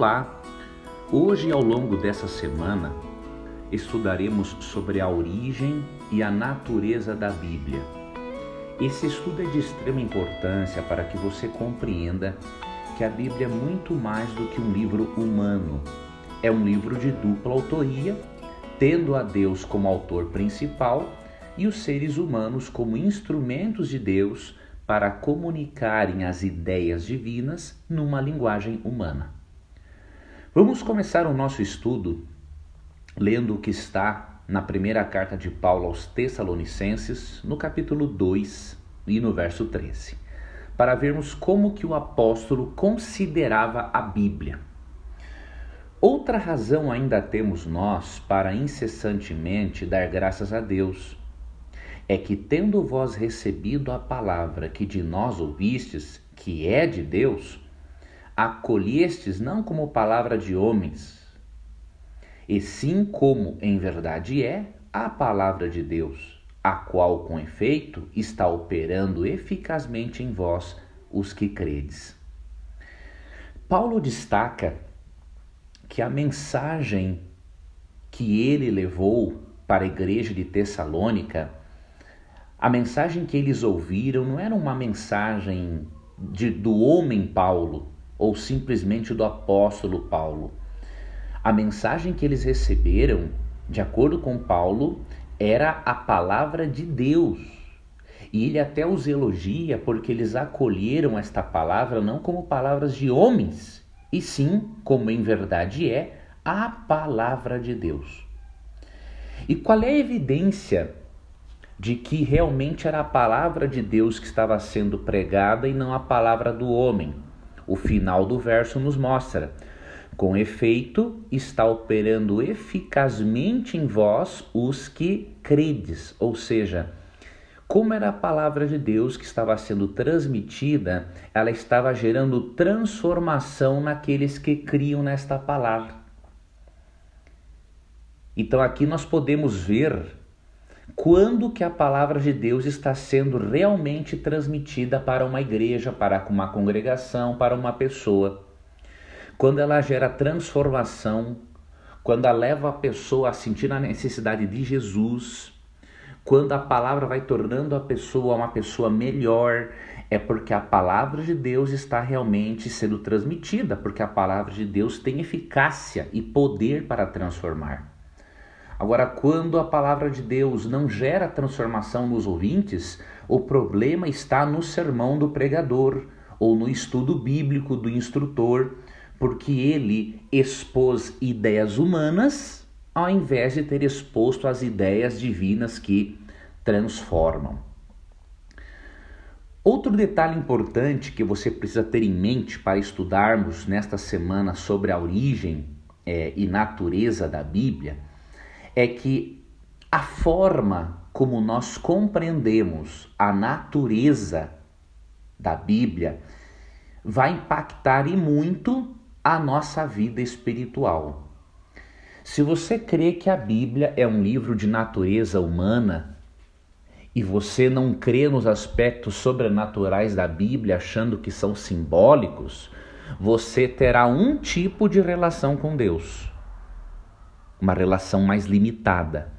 Olá! Hoje, ao longo dessa semana, estudaremos sobre a origem e a natureza da Bíblia. Esse estudo é de extrema importância para que você compreenda que a Bíblia é muito mais do que um livro humano. É um livro de dupla autoria, tendo a Deus como autor principal e os seres humanos como instrumentos de Deus para comunicarem as ideias divinas numa linguagem humana. Vamos começar o nosso estudo lendo o que está na primeira carta de Paulo aos Tessalonicenses, no capítulo 2 e no verso 13, para vermos como que o apóstolo considerava a Bíblia. Outra razão ainda temos nós para incessantemente dar graças a Deus, é que tendo vós recebido a palavra que de nós ouvistes, que é de Deus, acolhestes não como palavra de homens, e sim como em verdade é a palavra de Deus, a qual com efeito está operando eficazmente em vós os que credes. Paulo destaca que a mensagem que ele levou para a igreja de Tessalônica, a mensagem que eles ouviram não era uma mensagem do homem Paulo, ou simplesmente do apóstolo Paulo. A mensagem que eles receberam, de acordo com Paulo, era a palavra de Deus. E ele até os elogia porque eles acolheram esta palavra não como palavras de homens, e sim, como em verdade é, a palavra de Deus. E qual é a evidência de que realmente era a palavra de Deus que estava sendo pregada e não a palavra do homem? O final do verso nos mostra: com efeito, está operando eficazmente em vós os que credes. Ou seja, como era a palavra de Deus que estava sendo transmitida, ela estava gerando transformação naqueles que criam nesta palavra. Então aqui nós podemos ver quando que a palavra de Deus está sendo realmente transmitida para uma igreja, para uma congregação, para uma pessoa. Quando ela gera transformação, quando ela leva a pessoa a sentir a necessidade de Jesus, quando a palavra vai tornando a pessoa uma pessoa melhor, é porque a palavra de Deus está realmente sendo transmitida, porque a palavra de Deus tem eficácia e poder para transformar. Agora, quando a palavra de Deus não gera transformação nos ouvintes, o problema está no sermão do pregador ou no estudo bíblico do instrutor, porque ele expôs ideias humanas ao invés de ter exposto as ideias divinas que transformam. Outro detalhe importante que você precisa ter em mente para estudarmos nesta semana sobre a origem e natureza da Bíblia é que a forma como nós compreendemos a natureza da Bíblia vai impactar e muito a nossa vida espiritual. Se você crê que a Bíblia é um livro de natureza humana e você não crê nos aspectos sobrenaturais da Bíblia achando que são simbólicos, você terá um tipo de relação com Deus. Uma relação mais limitada.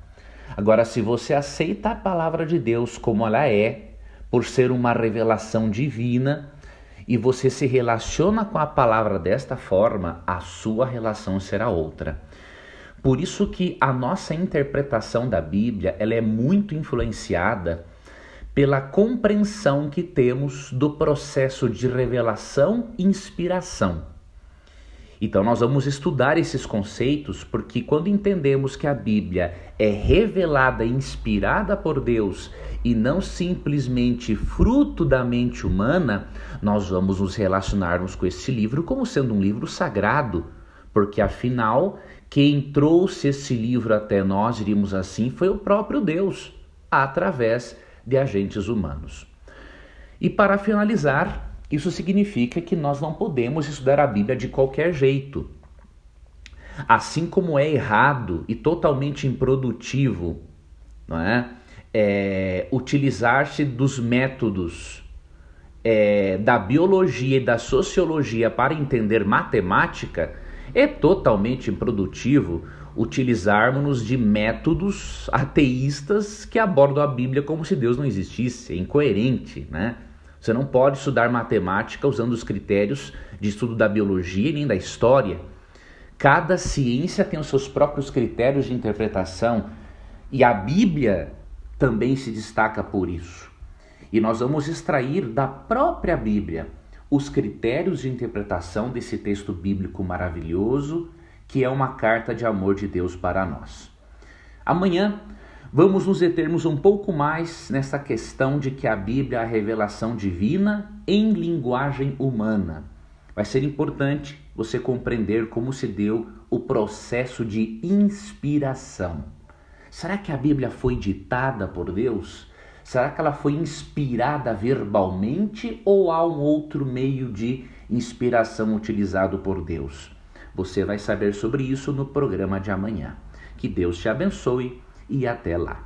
Agora, se você aceita a palavra de Deus como ela é, por ser uma revelação divina, e você se relaciona com a palavra desta forma, a sua relação será outra. Por isso que a nossa interpretação da Bíblia, ela é muito influenciada pela compreensão que temos do processo de revelação e inspiração. Então nós vamos estudar esses conceitos porque quando entendemos que a Bíblia é revelada e inspirada por Deus e não simplesmente fruto da mente humana, nós vamos nos relacionarmos com esse livro como sendo um livro sagrado, porque afinal quem trouxe esse livro até nós, diríamos assim, foi o próprio Deus, através de agentes humanos. E para finalizar, isso significa que nós não podemos estudar a Bíblia de qualquer jeito. Assim como é errado e totalmente improdutivo, não é? Utilizar-se dos métodos da biologia e da sociologia para entender matemática, É totalmente improdutivo utilizarmos de métodos ateístas que abordam a Bíblia como se Deus não existisse. É incoerente, né? Você não pode estudar matemática usando os critérios de estudo da biologia e nem da história. Cada ciência tem os seus próprios critérios de interpretação e a Bíblia também se destaca por isso. E nós vamos extrair da própria Bíblia os critérios de interpretação desse texto bíblico maravilhoso, que é uma carta de amor de Deus para nós. Amanhã vamos nos determos um pouco mais nessa questão de que a Bíblia é a revelação divina em linguagem humana. Vai ser importante você compreender como se deu o processo de inspiração. Será que a Bíblia foi ditada por Deus? Será que ela foi inspirada verbalmente ou há um outro meio de inspiração utilizado por Deus? Você vai saber sobre isso no programa de amanhã. Que Deus te abençoe e até lá.